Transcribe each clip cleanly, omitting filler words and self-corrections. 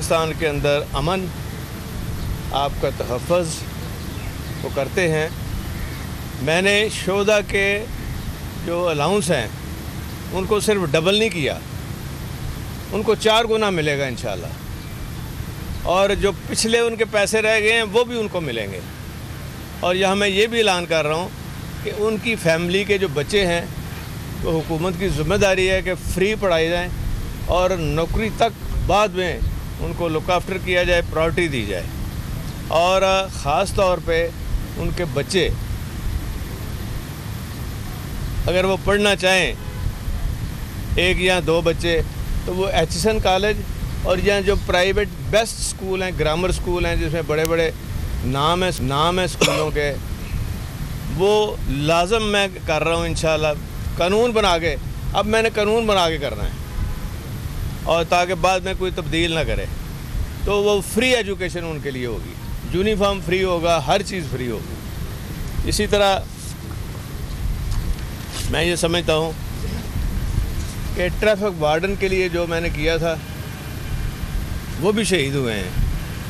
پاکستان کے اندر امن آپ کا تحفظ وہ کرتے ہیں. میں نے شہداء کے جو الاؤنس ہیں ان کو صرف ڈبل نہیں کیا, ان کو 4 گنا ملے گا انشاءاللہ, اور جو پچھلے ان کے پیسے رہ گئے ہیں وہ بھی ان کو ملیں گے. اور یہاں میں یہ بھی اعلان کر رہا ہوں کہ ان کی فیملی کے جو بچے ہیں تو حکومت کی ذمہ داری ہے کہ فری پڑھائے جائیں اور نوکری تک بعد میں ان کو لک آفٹر کیا جائے, پرائرٹی دی جائے. اور خاص طور پہ ان کے بچے اگر وہ پڑھنا چاہیں, 1 یا 2 بچے, تو وہ ایچسن کالج اور یہاں جو پرائیویٹ بیسٹ سکول ہیں, گرامر سکول ہیں جس میں بڑے بڑے نام ہیں سکولوں کے, وہ لازم میں کر رہا ہوں انشاءاللہ قانون بنا کے. اب میں نے قانون بنا کے کرنا ہے, اور تاکہ بعد میں کوئی تبدیل نہ کرے. تو وہ فری ایجوکیشن ان کے لیے ہوگی, یونیفارم فری ہوگا, ہر چیز فری ہوگی. اسی طرح میں یہ سمجھتا ہوں کہ ٹریفک وارڈن کے لیے جو میں نے کیا تھا وہ بھی شہید ہوئے ہیں,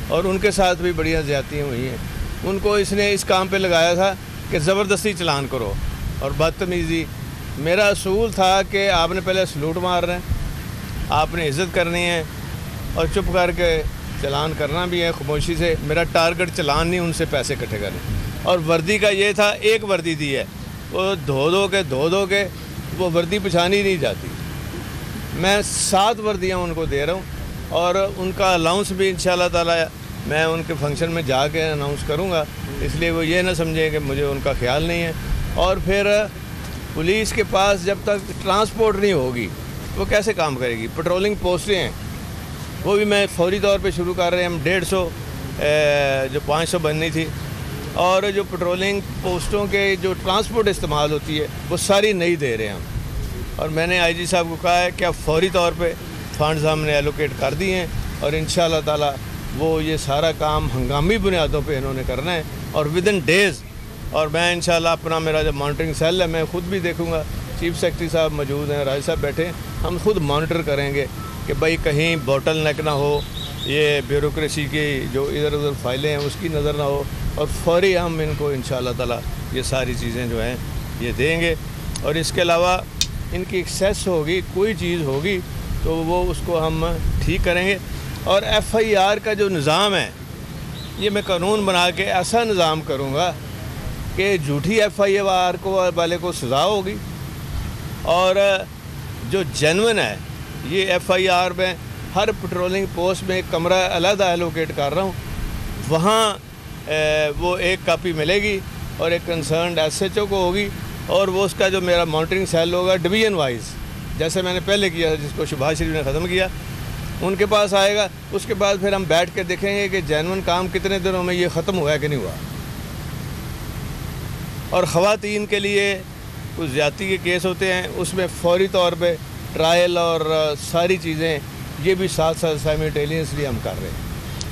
اور ان کے ساتھ بھی بڑی زیادتیاں ہوئی ہیں. ان کو اس نے اس کام پہ لگایا تھا کہ زبردستی چلان کرو اور بدتمیزی. میرا اصول تھا کہ آپ نے پہلے سلوٹ مارنا ہے, آپ نے عزت کرنی ہے, اور چپ کر کے چلان کرنا بھی ہے خاموشی سے. میرا ٹارگٹ چلان نہیں, ان سے پیسے اکٹھے کرنے. اور وردی کا یہ تھا, ایک وردی دی ہے, وہ دھو دو کے وہ وردی پچھانی نہیں جاتی. میں 7 وردیاں ان کو دے رہا ہوں, اور ان کا الاؤنس بھی انشاءاللہ تعالی میں ان کے فنکشن میں جا کے اناؤنس کروں گا, اس لیے وہ یہ نہ سمجھیں کہ مجھے ان کا خیال نہیں ہے. اور پھر پولیس کے پاس جب تک ٹرانسپورٹ نہیں ہوگی وہ کیسے کام کرے گی؟ پٹرولنگ پوسٹیں ہیں وہ بھی میں فوری طور پہ شروع کر رہے ہیں. ہم 150 جو 500 بننی تھی, اور جو پٹرولنگ پوسٹوں کے جو ٹرانسپورٹ استعمال ہوتی ہے وہ ساری نئی دے رہے ہیں ہم. اور میں نے آئی جی صاحب کو کہا ہے کہ اب فوری طور پہ فنڈز ہم نے ایلوکیٹ کر دیے ہیں, اور انشاءاللہ تعالی وہ یہ سارا کام ہنگامی بنیادوں پہ انہوں نے کرنا ہے, اور ودن ڈیز. اور میں انشاءاللہ اپنا میرا جو مانیٹرنگ سیل ہے میں خود بھی دیکھوں گا, چیف سیکرٹری صاحب موجود ہیں, راج صاحب بیٹھے ہیں, ہم خود مانیٹر کریں گے کہ بھائی کہیں بوٹل نیک نہ ہو, یہ بیوروکریسی کی جو ادھر ادھر فائلیں ہیں اس کی نظر نہ ہو. اور فوری ہم ان کو انشاءاللہ تعالی یہ ساری چیزیں جو ہیں یہ دیں گے. اور اس کے علاوہ ان کی ایکسیس ہوگی, کوئی چیز ہوگی تو وہ اس کو ہم ٹھیک کریں گے. اور FIR کا جو نظام ہے یہ میں قانون بنا کے ایسا نظام کروں گا کہ جھوٹی FIR والے کو سزا ہوگی, اور جو جینون ہے یہ FIR میں ہر پٹرولنگ پوسٹ میں ایک کمرہ علیحدہ ایلوکیٹ کر رہا ہوں, وہاں وہ ایک کاپی ملے گی اور ایک کنسرنڈ SHO کو ہوگی, اور وہ اس کا جو میرا مانیٹرنگ سیل ہوگا ڈویژن وائز, جیسے میں نے پہلے کیا جس کو شہباز شریف نے ختم کیا, ان کے پاس آئے گا. اس کے بعد پھر ہم بیٹھ کے دیکھیں گے کہ جینون کام کتنے دنوں میں یہ ختم ہوا ہے کہ نہیں ہوا. اور خواتین کے لیے کچھ زیادتی کے کیس ہوتے ہیں, اس میں فوری طور پہ ٹرائل اور ساری چیزیں یہ بھی ساتھ سائملٹینیسلی ہم کر رہے ہیں.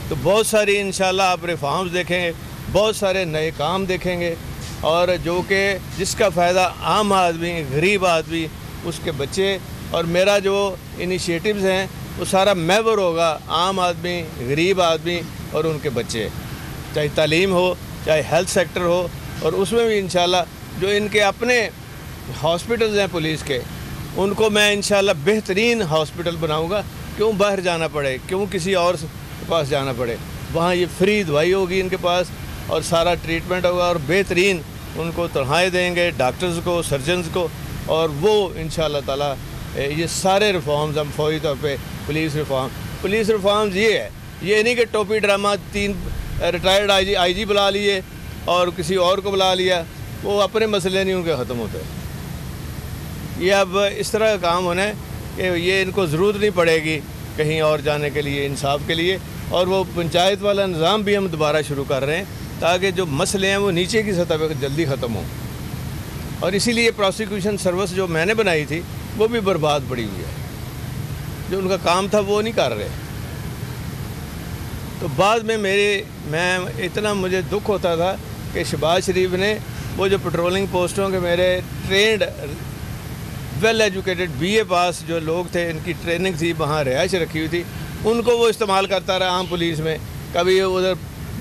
تو بہت ساری انشاءاللہ آپ ریفارمز دیکھیں گے, بہت سارے نئے کام دیکھیں گے, اور جو کہ جس کا فائدہ عام آدمی, غریب آدمی, اس کے بچے, اور میرا جو انیشیٹوز ہیں وہ سارا محور ہوگا عام آدمی, غریب آدمی اور ان کے بچے, چاہے تعلیم ہو چاہے ہیلتھ سیکٹر ہو. اور اس میں بھی انشاءاللہ جو ان کے اپنے ہاسپٹلز ہیں پولیس کے, ان کو میں انشاءاللہ بہترین ہاسپٹل بناؤں گا. کیوں باہر جانا پڑے, کیوں کسی اور کے پاس جانا پڑے, وہاں یہ فری دوائی ہوگی ان کے پاس, اور سارا ٹریٹمنٹ ہوگا, اور بہترین ان کو تنخواہیں دیں گے ڈاکٹرز کو, سرجنز کو. اور وہ انشاءاللہ تعالی یہ سارے ریفارمز ہم فوری طور پہ پولیس ریفارمز یہ ہے, یہ نہیں کہ ٹوپی ڈرامہ 3 ریٹائرڈ آئی جی بلا لیے اور کسی اور کو بلا لیا, وہ اپنے مسئلے نہیں ان کے ختم ہوتے. یہ اب اس طرح کا کام ہونا ہے کہ یہ ان کو ضرورت نہیں پڑے گی کہیں اور جانے کے لیے, انصاف کے لیے. اور وہ پنچایت والا نظام بھی ہم دوبارہ شروع کر رہے ہیں تاکہ جو مسئلے ہیں وہ نیچے کی سطح پہ جلدی ختم ہوں. اور اسی لیے پروسیکیوشن سروس جو میں نے بنائی تھی وہ بھی برباد پڑی ہوئی ہے, جو ان کا کام تھا وہ نہیں کر رہے. تو بعد میں اتنا مجھے دکھ ہوتا تھا کہ شہباز شریف نے وہ جو پٹرولنگ پوسٹوں کے میرے ٹرینڈ ویل ایجوکیٹڈ BA پاس جو لوگ تھے, ان کی ٹریننگ تھی, وہاں رہائش رکھی ہوئی تھی, ان کو وہ استعمال کرتا رہا عام پولیس میں، کبھی ادھر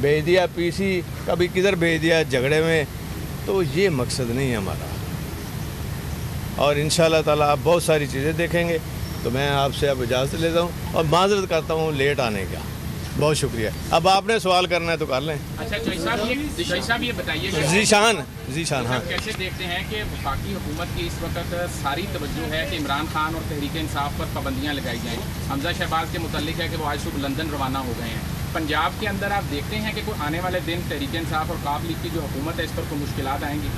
بھیج دیا PC، کبھی کدھر بھیج دیا جھگڑے میں. تو یہ مقصد نہیں ہے ہمارا، اور انشاءاللہ تعالیٰ آپ بہت ساری چیزیں دیکھیں گے. تو میں آپ سے اب اجازت لیتا ہوں اور معذرت کرتا ہوں لیٹ آنے کا. بہت شکریہ. اب آپ نے سوال کرنا ہے تو کر لیں. اچھا جی صاحب یہ بتائیے کہ ذیشان ہاں کیسے دیکھتے ہیں کہ وفاقی حکومت کی اس وقت ساری توجہ ہے کہ عمران خان اور تحریک انصاف پر پابندیاں لگائی جائیں. حمزہ شہباز کے متعلق ہے کہ وہ آج صبح لندن روانہ ہو گئے ہیں. پنجاب کے اندر آپ دیکھتے ہیں کہ کوئی آنے والے دن تحریک انصاف اور قاف لیگ کی جو حکومت ہے اس پر کوئی مشکلات آئیں گی؟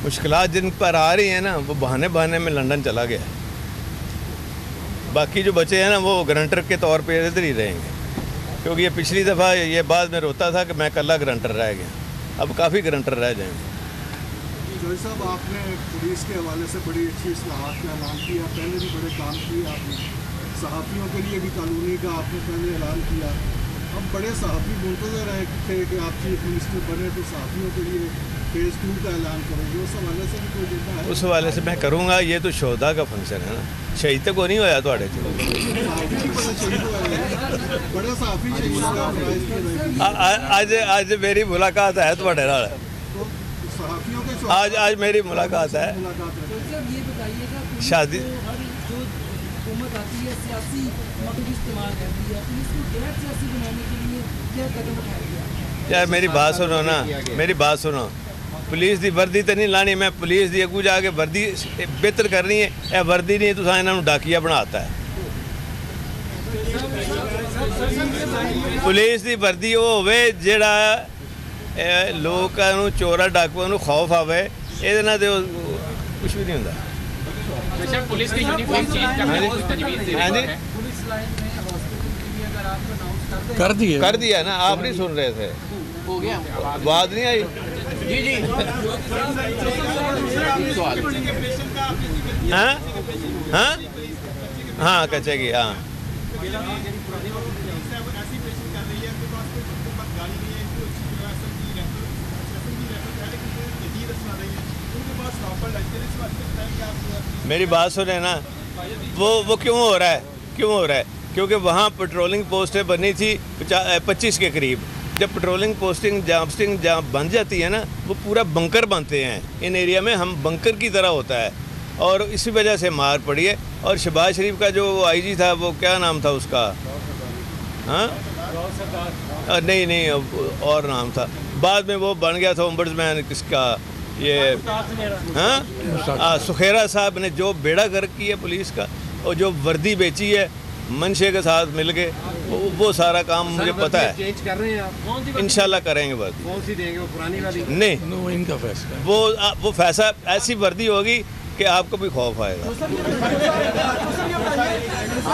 مشکلات جن پر آ رہی ہیں نا وہ بہانے میں لندن چلا گیا. باقی جو بچے ہیں نا وہ گرنٹر کے طور پہ ادھر ہی رہیں گے، کیونکہ یہ پچھلی دفعہ یہ بعد میں روتا تھا کہ میں کلا گرنٹر رہ گیا. اب کافی گرنٹر رہ جائیں گے. جوہری صاحب آپ نے پولیس کے حوالے سے بڑی اچھی اصلاحات کا اعلان کیا، پہلے بھی بڑے کام کیے آپ نے. صحافیوں کے لیے بھی قانونی کا آپ نے پہلے اعلان کیا. اب بڑے صحافی منتظر ہیں کہ آپ چیف منسٹر بنے تو صحافیوں کے لیے فیز 2 کا اعلان کریں گے. اس حوالے سے بھی کوئی دیتا ہے؟ اس حوالے سے میں کروں گا. یہ تو شہدا کا فنکشن ہے نا، شہید تو کوئی نہیں ہوا تھوڑے بڑے صحافی شہید. آج میری ملاقات ہے تھوڑے نال. صحافیوں کے آج میری ملاقات ہے. شادی حکومت آتی ہے سیاسی مقصد استعمال کرتی ہے، پولیس کو غیر سیاسی بنانے کے لیے کیا قدم اٹھایا گیا؟ یار میری بات سنو نا، میری بات سنو. پولیس دی وردی تو نہیں لانی، میں پولیس دی اگو جا کے وردی بہتر کرنی ہے. اے وردی نہیں تو انہوں ڈاکیا بناتا ہے. پولیس دی وردی وہ ہوئے جڑا لوگوں چورا ڈاکو نو خوف آوے. یہ کچھ بھی نہیں ہوتا. پولیس کی یونیفارم چینج کرنے کی تجویز ہے؟ کر دیا نا، آپ نہیں سن رہے تھے. ہو گیا، بات نہیں آئی. جی سوال ہاں کچے گی. ہاں میری بات سنیں نا، وہ کیوں ہو رہا ہے؟ کیونکہ وہاں پیٹرولنگ پوسٹیں بنی تھی 25 کے قریب. جب پیٹرولنگ پوسٹنگ جہاں بن جاتی ہے نا وہ پورا بنکر بنتے ہیں. ان ایریا میں ہم بنکر کی طرح ہوتا ہے اور اسی وجہ سے مار پڑی ہے. اور شہباز شریف کا جو IG تھا وہ کیا نام تھا اس کا؟ ہاں نہیں اور نام تھا. بعد میں وہ بن گیا تھا ombudsman مین کس کا، یہ سخیرہ صاحب نے جو بیڑا گرک کی ہے پولیس کا اور جو وردی بیچی ہے منشے کے ساتھ مل کے، وہ سارا کام مجھے پتہ ہے. چینج کر رہے ہیں آپ؟ انشاءاللہ کریں گے. وردی کون سی دیں گے؟ وہ پرانی والی؟ نہیں، ان کا فیصلہ. وہ فیصلہ ایسی وردی ہوگی کہ آپ کو بھی خوف آئے گا.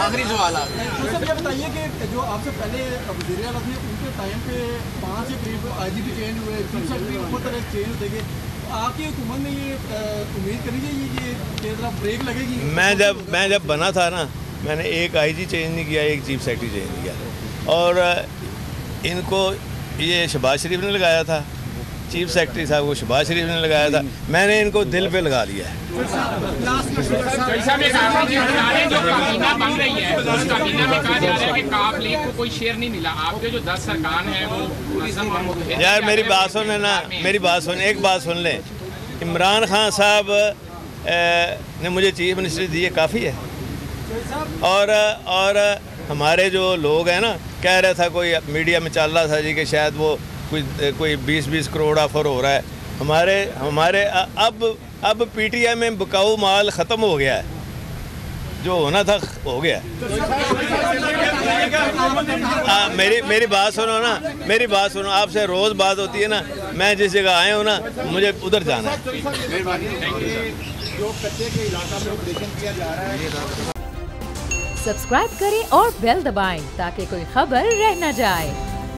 آخری سوال یہ بتائیے کہ جو آپ سے پہلے وزیر اعلیٰ تھے ان کے ٹائم پہ 5 کے قریب IGP چینج ہوئے، چینج ہوتے گئے. آپ کی حکومت میں یہ امید کرنی چاہیے کہ بریک لگے گی؟ میں جب بنا تھا نا میں نے ایک IG چینج نہیں کیا، ایک چیف سیکرٹری چینج نہیں کیا. اور ان کو یہ شہباز شریف نے لگایا تھا، چیف سیکرٹری صاحب کو شہباز شریف نے لگایا تھا. میں نے ان کو دل پہ لگا لیا ہے. یار میری بات سنیں نا، ایک بات سن لیں. عمران خان صاحب نے مجھے چیف منسٹری دی ہے، کافی ہے. اور ہمارے جو لوگ ہیں نا کہہ رہا تھا، کوئی میڈیا میں چل رہا تھا جی کہ شاید وہ کوئی 20 کروڑ آفر ہو رہا ہے. ہمارے اب PTI میں بکاؤ مال ختم ہو گیا ہے، جو ہونا تھا ہو گیا. میری بات سنو نا، میری بات سنو. آپ سے روز بات ہوتی ہے نا، میں جس جگہ آئے ہوں نا مجھے ادھر جانا ہے. سبسکرائب کریں اور بیل دبائیں تاکہ کوئی خبر رہ نہ جائے.